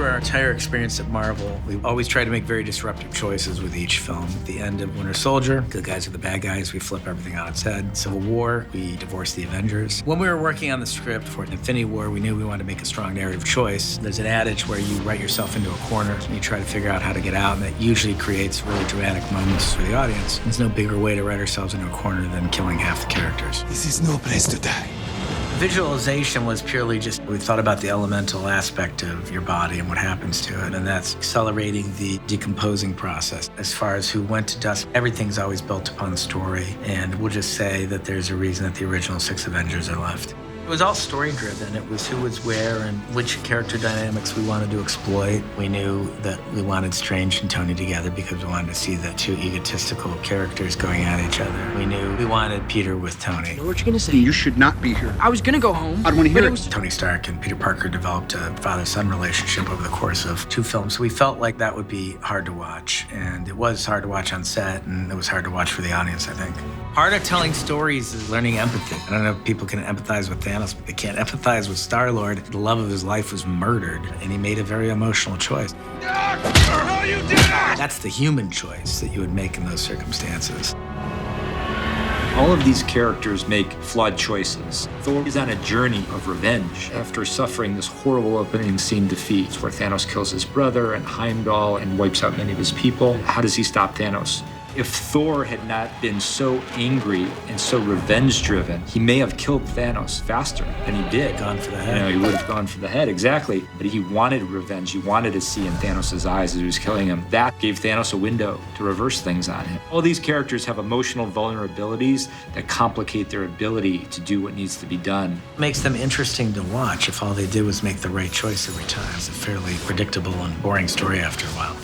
through our entire experience at Marvel, we always try to make very disruptive choices with each film. At the end of Winter Soldier, good guys are the bad guys, we flip everything on its head. Civil War, we divorce the Avengers. When we were working on the script for Infinity War, we knew we wanted to make a strong narrative choice. There's an adage where you write yourself into a corner and you try to figure out how to get out, and that usually creates really dramatic moments for the audience. There's no bigger way to write ourselves into a corner than killing half the characters. This is no place to die. Visualization was purely just, we thought about the elemental aspect of your body and what happens to it, and that's accelerating the decomposing process. As far as who went to dust, everything's always built upon story, and we'll just say that there's a reason that the original 6 Avengers are left. It was all story-driven. It was who was where and which character dynamics we wanted to exploit. We knew that we wanted Strange and Tony together because we wanted to see the two egotistical characters going at each other. We knew we wanted Peter with Tony. What you gonna say? You should not be here. I was gonna go home. I don't want to hear it. Tony Stark and Peter Parker developed a father-son relationship over the course of 2 films. So we felt like that would be hard to watch. And it was hard to watch on set, and it was hard to watch for the audience, I think. Part of telling stories is learning empathy. I don't know if people can empathize with Thanos, but they can't empathize with Star-Lord. The love of his life was murdered, and he made a very emotional choice. No, you did not! That's the human choice that you would make in those circumstances. All of these characters make flawed choices. Thor is on a journey of revenge after suffering this horrible opening scene defeat where Thanos kills his brother and Heimdall and wipes out many of his people. How does he stop Thanos? If Thor had not been so angry and so revenge-driven, he may have killed Thanos faster than he did. Gone for the head. He would have gone for the head, exactly. But he wanted revenge. He wanted to see in Thanos' eyes as he was killing him. That gave Thanos a window to reverse things on him. All these characters have emotional vulnerabilities that complicate their ability to do what needs to be done. It makes them interesting to watch if all they did was make the right choice every time. It's a fairly predictable and boring story after a while.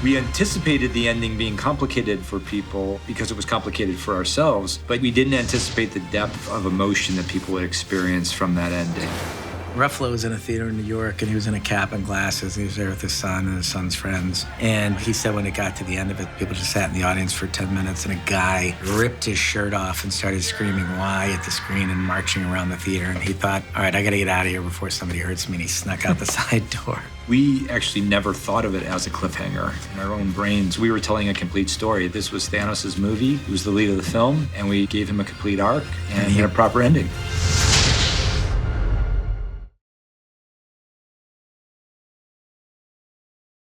We anticipated the ending being complicated for people because it was complicated for ourselves, but we didn't anticipate the depth of emotion that people would experience from that ending. Ruffalo was in a theater in New York, and he was in a cap and glasses. He was there with his son and his son's friends. And he said when it got to the end of it, people just sat in the audience for 10 minutes, and a guy ripped his shirt off and started screaming "Why" at the screen and marching around the theater. And he thought, all right, I gotta get out of here before somebody hurts me, and he snuck out the side door. We actually never thought of it as a cliffhanger in our own brains. We were telling a complete story. This was Thanos' movie. He was the lead of the film, and we gave him a complete arc and he had a proper ending.